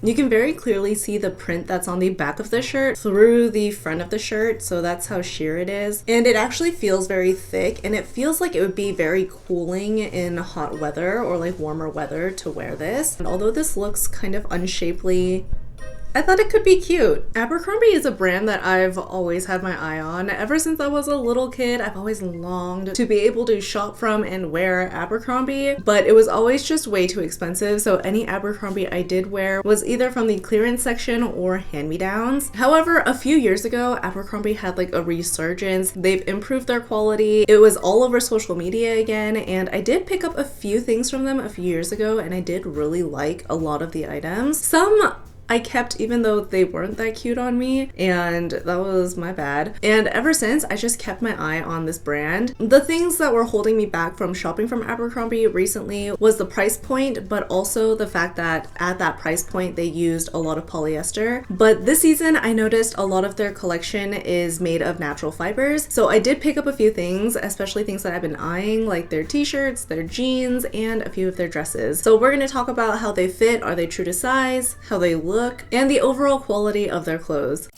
You can very clearly see the print that's on the back of the shirt through the front of the shirt, so that's how sheer it is. And it actually feels very thick, and it feels like it would be very cooling in hot weather or like warmer weather to wear this. And although this looks kind of unshapely, I thought it could be cute. Abercrombie is a brand that I've always had my eye on. Ever since I was a little kid, I've always longed to be able to shop from and wear Abercrombie, but it was always just way too expensive, so any Abercrombie I did wear was either from the clearance section or hand-me-downs. However, a few years ago, Abercrombie had like a resurgence. They've improved their quality. It was all over social media again, and I did pick up a few things from them a few years ago, and I did really like a lot of the items. Some I kept even though they weren't that cute on me, and that was my bad. And ever since, I just kept my eye on this brand. The things that were holding me back from shopping from Abercrombie recently was the price point, but also the fact that at that price point, they used a lot of polyester. But this season, I noticed a lot of their collection is made of natural fibers. So I did pick up a few things, especially things that I've been eyeing, like their t-shirts, their jeans, and a few of their dresses. So we're gonna talk about how they fit, are they true to size, how they look, and the overall quality of their clothes.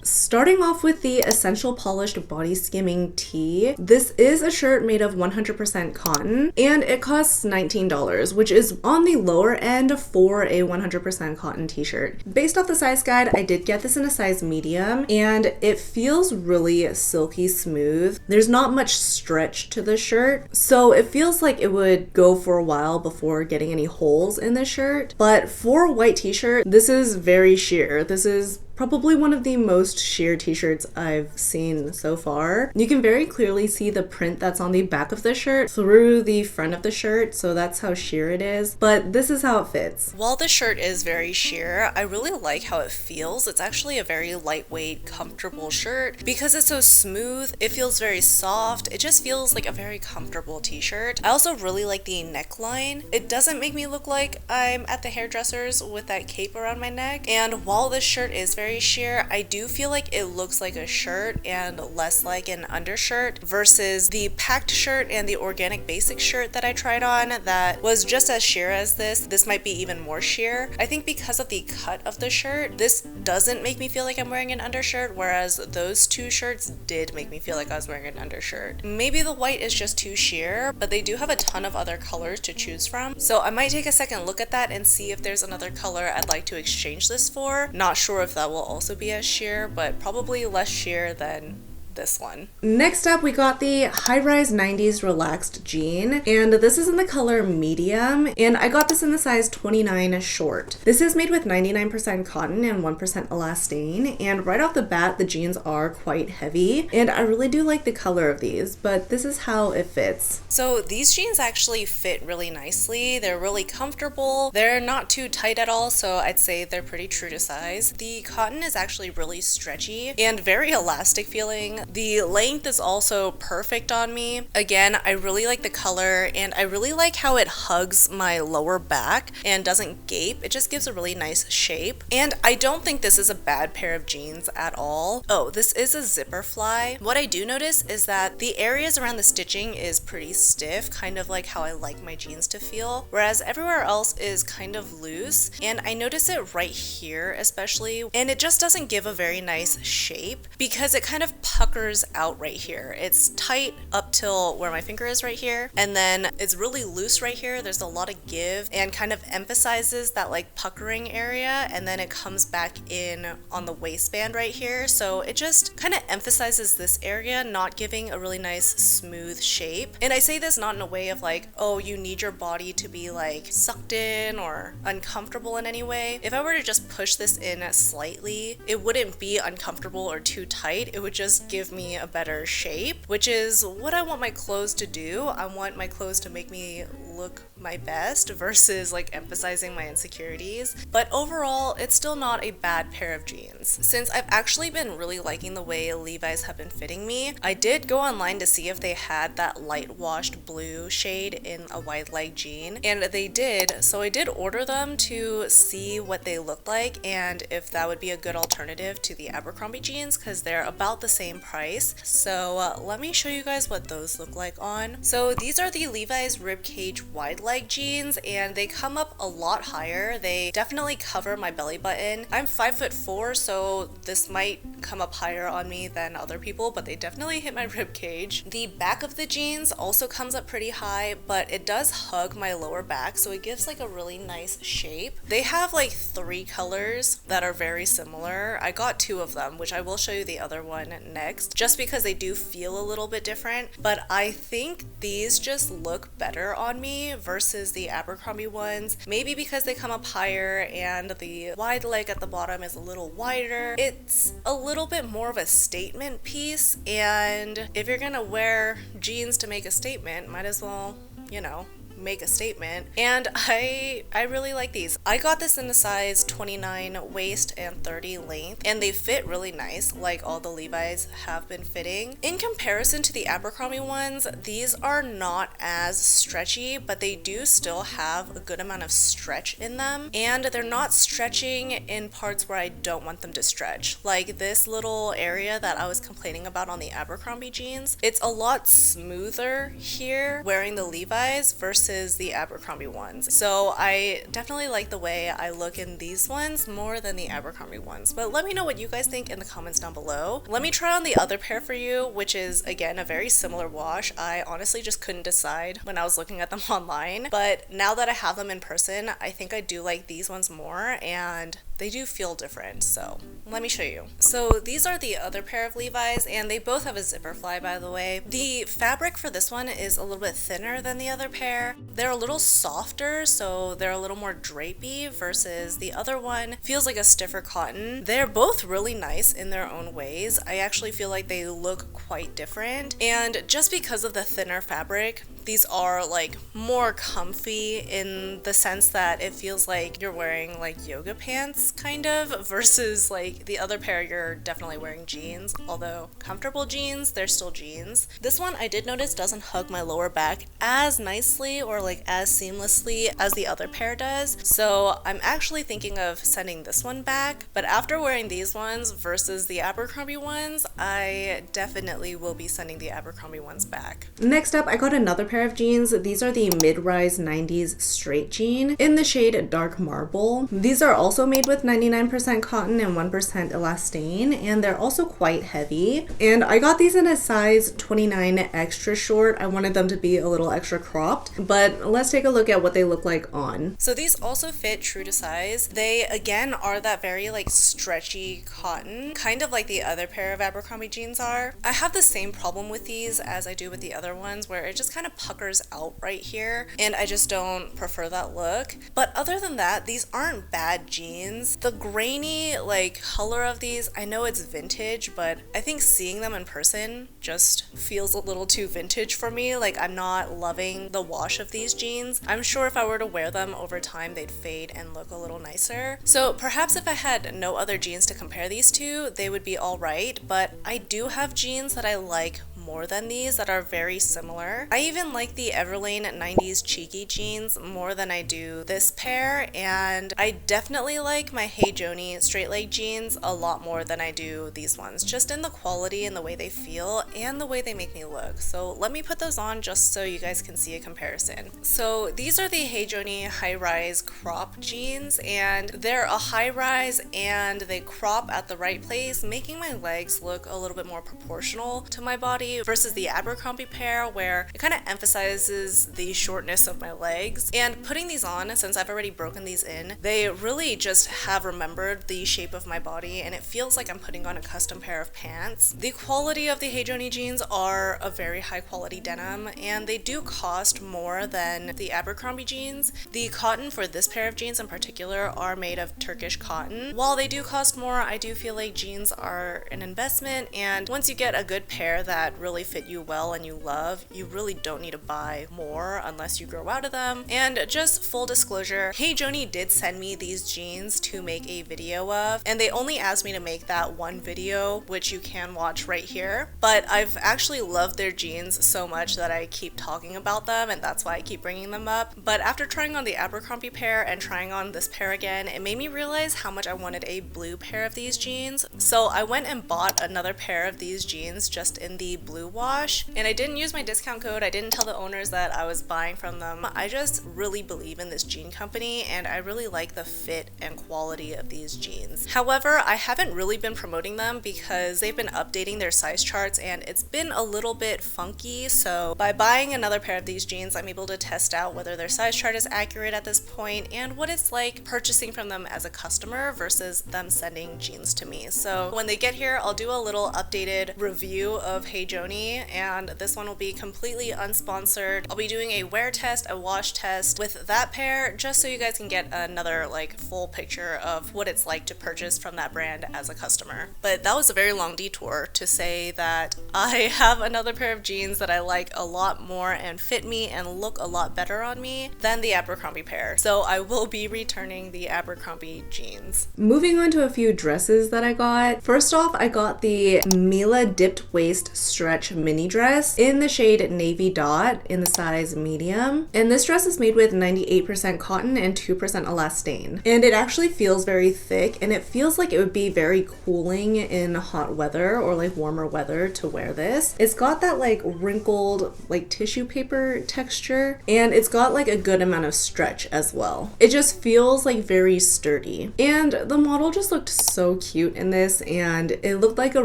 Starting off with the Essential Polished Body Skimming Tee. This is a shirt made of 100% cotton, and it costs $19, which is on the lower end for a 100% cotton t-shirt. Based off the size guide, I did get this in a size medium, and it feels really silky smooth. There's not much stretch to the shirt, so it feels like it would go for a while before getting any holes in the shirt. But for a white t-shirt, this is very sheer. This is probably one of the most sheer t-shirts I've seen so far. You can very clearly see the print that's on the back of the shirt through the front of the shirt, so that's how sheer it is. But this is how it fits. While the shirt is very sheer, I really like how it feels. It's actually a very lightweight, comfortable shirt. Because it's so smooth, it feels very soft. It just feels like a very comfortable t-shirt. I also really like the neckline. It doesn't make me look like I'm at the hairdresser's with that cape around my neck. And while this shirt is very sheer, I do feel like it looks like a shirt and less like an undershirt versus the packed shirt and the organic basic shirt that I tried on that was just as sheer as this. This might be even more sheer. I think because of the cut of the shirt, this doesn't make me feel like I'm wearing an undershirt, whereas those two shirts did make me feel like I was wearing an undershirt. Maybe the white is just too sheer, but they do have a ton of other colors to choose from. So I might take a second look at that and see if there's another color I'd like to exchange this for. Not sure if that will also be as sheer, but probably less sheer than this one. Next up, we got the high-rise 90s relaxed jean, and this is in the color medium, and I got this in the size 29 short. This is made with 99% cotton and 1% elastane, and right off the bat, the jeans are quite heavy, and I really do like the color of these, but this is how it fits. So these jeans actually fit really nicely. They're really comfortable. They're not too tight at all, so I'd say they're pretty true to size. The cotton is actually really stretchy and very elastic feeling. The length is also perfect on me. Again, I really like the color, and I really like how it hugs my lower back and doesn't gape. It just gives a really nice shape. And I don't think this is a bad pair of jeans at all. Oh, this is a zipper fly. What I do notice is that the areas around the stitching is pretty stiff, kind of like how I like my jeans to feel, whereas everywhere else is kind of loose. And I notice it right here especially, and it just doesn't give a very nice shape because it kind of puckers out right here. It's tight up till where my finger is right here, and then it's really loose right here. There's a lot of give and kind of emphasizes that like puckering area, and then it comes back in on the waistband right here. So it just kind of emphasizes this area, not giving a really nice smooth shape. And I say this not in a way of like, oh, you need your body to be like sucked in or uncomfortable in any way. If I were to just push this in slightly, it wouldn't be uncomfortable or too tight. It would just give me a better shape, which is what I want my clothes to do. I want my clothes to make me look my best versus like emphasizing my insecurities. But overall, it's still not a bad pair of jeans. Since I've actually been really liking the way Levi's have been fitting me, I did go online to see if they had that light washed blue shade in a wide leg jean, and they did. So I did order them to see what they look like and if that would be a good alternative to the Abercrombie jeans, because they're about the same price. So let me show you guys what those look like on. So these are the Levi's ribcage wide leg jeans, and they come up a lot higher. They definitely cover my belly button. I'm 5'4", so this might come up higher on me than other people, but they definitely hit my rib cage. The back of the jeans also comes up pretty high, but it does hug my lower back, so it gives like a really nice shape. They have like 3 colors that are very similar. I got 2 of them, which I will show you the other one next, just because they do feel a little bit different, but I think these just look better on me versus the Abercrombie ones. Maybe because they come up higher and the wide leg at the bottom is a little wider. It's a little bit more of a statement piece, and if you're gonna wear jeans to make a statement, might as well, you know, make a statement. And I really like these. I got this in the size 29 waist and 30 length, and they fit really nice, like all the Levi's have been fitting. In comparison to the Abercrombie ones, these are not as stretchy, but they do still have a good amount of stretch in them, and they're not stretching in parts where I don't want them to stretch. Like this little area that I was complaining about on the Abercrombie jeans, it's a lot smoother here wearing the Levi's versus the Abercrombie ones. So I definitely like the way I look in these ones more than the Abercrombie ones. But let me know what you guys think in the comments down below. Let me try on the other pair for you, which is again a very similar wash. I honestly just couldn't decide when I was looking at them online, but now that I have them in person, I think I do like these ones more, and they do feel different, so let me show you. So these are the other pair of Levi's, and they both have a zipper fly, by the way. The fabric for this one is a little bit thinner than the other pair. They're a little softer, so they're a little more drapey, versus the other one feels like a stiffer cotton. They're both really nice in their own ways. I actually feel like they look quite different, and just because of the thinner fabric, these are like more comfy in the sense that it feels like you're wearing like yoga pants kind of, versus like the other pair you're definitely wearing jeans. Although comfortable jeans, they're still jeans. This one I did notice doesn't hug my lower back as nicely or like as seamlessly as the other pair does, so I'm actually thinking of sending this one back. But after wearing these ones versus the Abercrombie ones, I definitely will be sending the Abercrombie ones back. Next up, I got another pair of jeans. These are the mid-rise 90s straight jean in the shade Dark Marble. These are also made with 99% cotton and 1% elastane, and they're also quite heavy. And I got these in a size 29 extra short. I wanted them to be a little extra cropped, but let's take a look at what they look like on. So these also fit true to size. They again are that very like stretchy cotton, kind of like the other pair of Abercrombie jeans are. I have the same problem with these as I do with the other ones, where it just kind of puckers out right here, and I just don't prefer that look. But other than that, these aren't bad jeans. The grainy like color of these, I know it's vintage, but I think seeing them in person just feels a little too vintage for me. Like I'm not loving the wash of these jeans. I'm sure if I were to wear them over time, they'd fade and look a little nicer. So perhaps if I had no other jeans to compare these to, they would be all right, but I do have jeans that I like more than these that are very similar. I even like the Everlane 90s cheeky jeans more than I do this pair, and I definitely like my Hey Joni straight leg jeans a lot more than I do these ones, just in the quality and the way they feel and the way they make me look. So let me put those on just so you guys can see a comparison. So these are the Hey Joni high rise crop jeans, and they're a high rise and they crop at the right place, making my legs look a little bit more proportional to my body, versus the Abercrombie pair where it kind of emphasizes the shortness of my legs. And putting these on, since I've already broken these in, they really just have remembered the shape of my body, and it feels like I'm putting on a custom pair of pants. The quality of the Hey Joni jeans are a very high quality denim, and they do cost more than the Abercrombie jeans. The cotton for this pair of jeans in particular are made of Turkish cotton. While they do cost more, I do feel like jeans are an investment, and once you get a good pair that really fit you well and you love, you really don't need to buy more unless you grow out of them. And just full disclosure, Hey Joni did send me these jeans to make a video of, and they only asked me to make that one video, which you can watch right here. But I've actually loved their jeans so much that I keep talking about them, and that's why I keep bringing them up. But after trying on the Abercrombie pair and trying on this pair again, it made me realize how much I wanted a blue pair of these jeans. So I went and bought another pair of these jeans just in the blue wash, and I didn't use my discount code. I didn't tell the owners that I was buying from them. I just really believe in this jean company, and I really like the fit and quality of these jeans. However, I haven't really been promoting them because they've been updating their size charts and it's been a little bit funky. So by buying another pair of these jeans, I'm able to test out whether their size chart is accurate at this point and what it's like purchasing from them as a customer versus them sending jeans to me. So when they get here, I'll do a little updated review of Hey Joni, and this one will be completely unsponsored. I'll be doing a wear test, a wash test with that pair, just so you guys can get another like full picture of what it's like to purchase from that brand as a customer. But that was a very long detour to say that I have another pair of jeans that I like a lot more and fit me and look a lot better on me than the Abercrombie pair. So I will be returning the Abercrombie jeans. Moving on to a few dresses that I got. First off, I got the Mila dipped waist stretch mini dress in the shade Navy Dot in the size medium. And this dress is made with 98% cotton and 2% elastane. And it actually feels very thick, and it feels like it would be very cooling in hot weather or like warmer weather to wear this. It's got that like wrinkled like tissue paper texture, and it's got like a good amount of stretch as well. It just feels like very sturdy. And the model just looked so cute in this, and it looked like a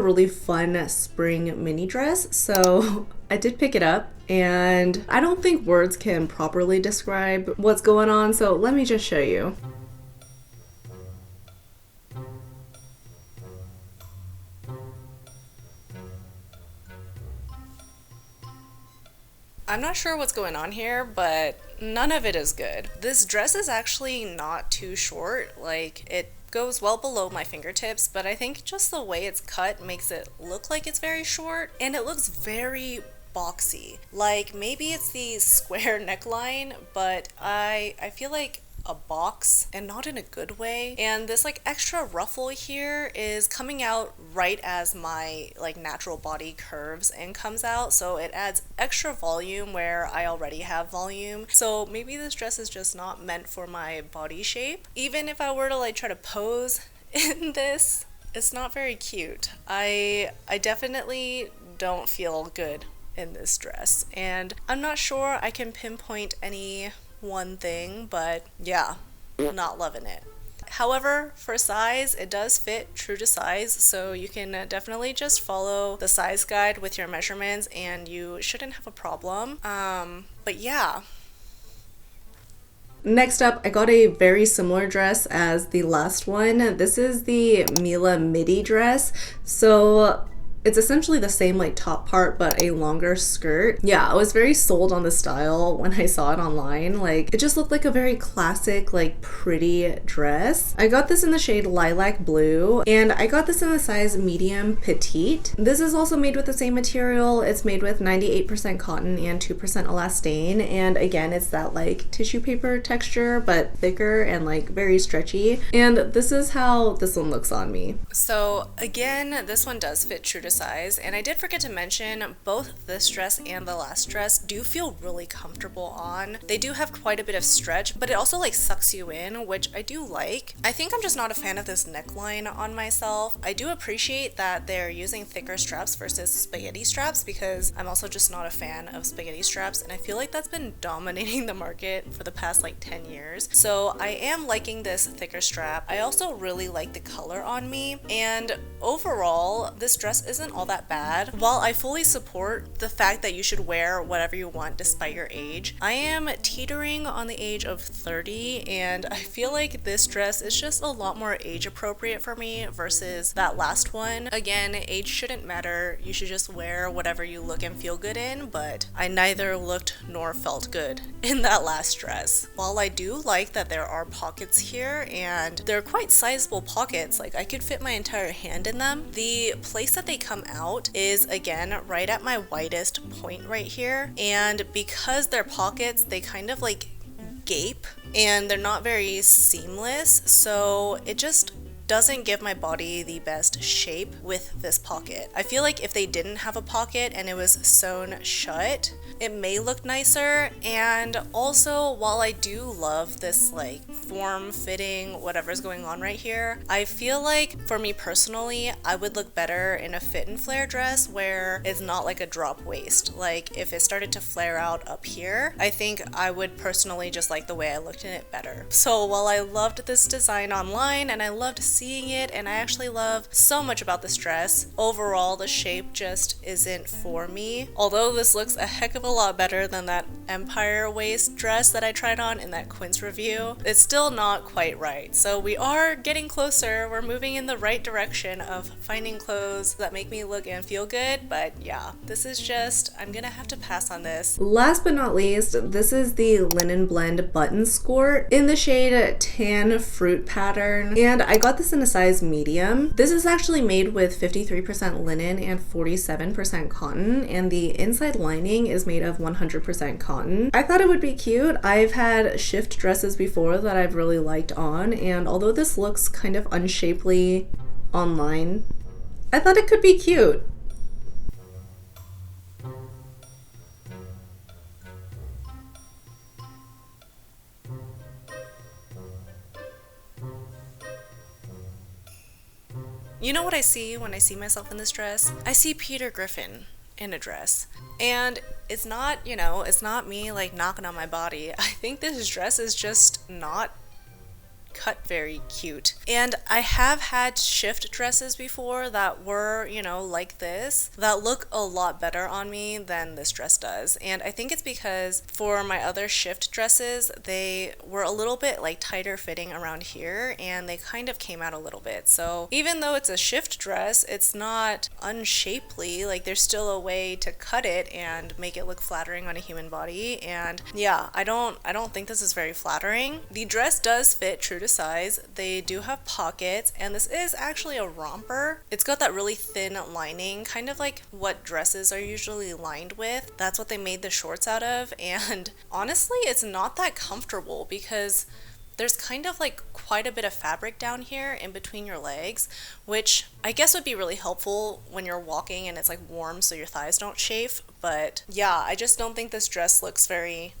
really fun spring mini dress. So I did pick it up, and I don't think words can properly describe what's going on, so let me just show you. I'm not sure what's going on here, but none of it is good. This dress is actually not too short. Like, it goes well below my fingertips, but I think just the way it's cut makes it look like it's very short, and it looks very boxy. Like, maybe it's the square neckline, but I feel like a box, and not in a good way. And this like extra ruffle here is coming out right as my like natural body curves and comes out, so it adds extra volume where I already have volume. So maybe this dress is just not meant for my body shape. Even if I were to like try to pose in this, it's not very cute. I definitely don't feel good in this dress, and I'm not sure I can pinpoint any one thing, but yeah, not loving it. However, for size, it does fit true to size, so you can definitely just follow the size guide with your measurements and you shouldn't have a problem. But yeah. Next up, I got a very similar dress as the last one. This is the Mila midi dress. So it's essentially the same like top part, but a longer skirt. Yeah, I was very sold on the style when I saw it online. Like, it just looked like a very classic, like pretty dress. I got this in the shade lilac blue, and I got this in the size medium petite. This is also made with the same material. It's made with 98% cotton and 2% elastane. And again, it's that like tissue paper texture, but thicker and like very stretchy. And this is how this one looks on me. So again, this one does fit true to size, and I did forget to mention both this dress and the last dress do feel really comfortable on. They do have quite a bit of stretch, but it also like sucks you in, which I do like. I think I'm just not a fan of this neckline on myself. I do appreciate that they're using thicker straps versus spaghetti straps, because I'm also just not a fan of spaghetti straps, and I feel like that's been dominating the market for the past like 10 years. So I am liking this thicker strap. I also really like the color on me, and overall this dress isn't all that bad. While I fully support the fact that you should wear whatever you want despite your age, I am teetering on the age of 30, and I feel like this dress is just a lot more age appropriate for me versus that last one. Again, age shouldn't matter. You should just wear whatever you look and feel good in, but I neither looked nor felt good in that last dress. While I do like that there are pockets here, and they're quite sizable pockets, like I could fit my entire hand in them, the place that they come out is again right at my widest point right here, and because they're pockets, they kind of like gape and they're not very seamless, so it just doesn't give my body the best shape with this pocket. I feel like if they didn't have a pocket and it was sewn shut, it may look nicer. And also, while I do love this like form-fitting whatever's going on right here, I feel like for me personally, I would look better in a fit and flare dress where it's not like a drop waist. Like if it started to flare out up here, I think I would personally just like the way I looked in it better. So while I loved this design online and I loved seeing it and I actually love so much about this dress, overall the shape just isn't for me. Although this looks a heck of a lot better than that Empire waist dress that I tried on in that Quince review, it's still not quite right. So we are getting closer. We're moving in the right direction of finding clothes that make me look and feel good, but yeah, this is just, I'm gonna have to pass on this. Last but not least, this is the Linen Blend button skort in the shade Tan Fruit Pattern, and I got this in a size medium. This is actually made with 53% linen and 47% cotton, and the inside lining is made of 100% cotton. I thought it would be cute. I've had shift dresses before that I've really liked on, and although this looks kind of unshapely online, I thought it could be cute. You know what I see when I see myself in this dress? I see Peter Griffin in a dress. And it's not, you know, it's not me like knocking on my body. I think this dress is just not cut very cute. And I have had shift dresses before that were, you know, like this, that look a lot better on me than this dress does. And I think it's because for my other shift dresses, they were a little bit like tighter fitting around here and they kind of came out a little bit. So even though it's a shift dress, it's not unshapely. Like there's still a way to cut it and make it look flattering on a human body. And yeah, I don't think this is very flattering. The dress does fit true to size. They do have pockets, and this is actually a romper. It's got that really thin lining, kind of like what dresses are usually lined with. That's what they made the shorts out of, and honestly, it's not that comfortable because there's kind of like quite a bit of fabric down here in between your legs, which I guess would be really helpful when you're walking and it's like warm so your thighs don't chafe. But yeah, I just don't think this dress looks very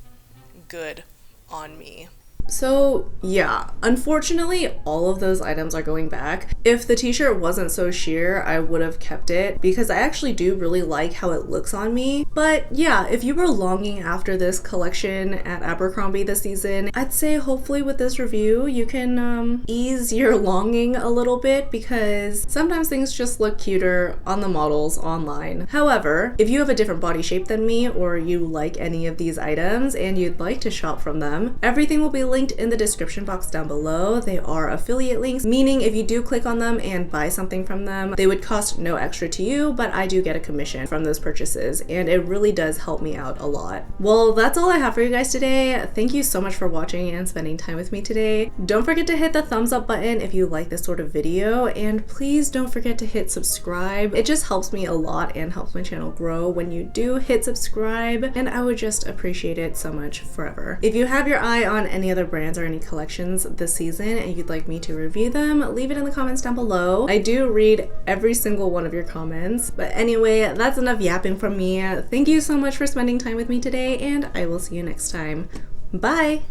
good on me. So yeah, unfortunately all of those items are going back. If the t-shirt wasn't so sheer, I would have kept it because I actually do really like how it looks on me. But yeah, if you were longing after this collection at Abercrombie this season, I'd say hopefully with this review you can ease your longing a little bit because sometimes things just look cuter on the models online. However, if you have a different body shape than me or you like any of these items and you'd like to shop from them, everything will be linked in the description box down below. They are affiliate links, meaning if you do click on them and buy something from them, they would cost no extra to you, but I do get a commission from those purchases, and it really does help me out a lot. Well, that's all I have for you guys today. Thank you so much for watching and spending time with me today. Don't forget to hit the thumbs up button if you like this sort of video, and please don't forget to hit subscribe. It just helps me a lot and helps my channel grow when you do hit subscribe, and I would just appreciate it so much forever. If you have your eye on any other brands or any collections this season and you'd like me to review them, leave it in the comments down below. I do read every single one of your comments. But anyway, that's enough yapping from me. Thank you so much for spending time with me today, and I will see you next time. Bye!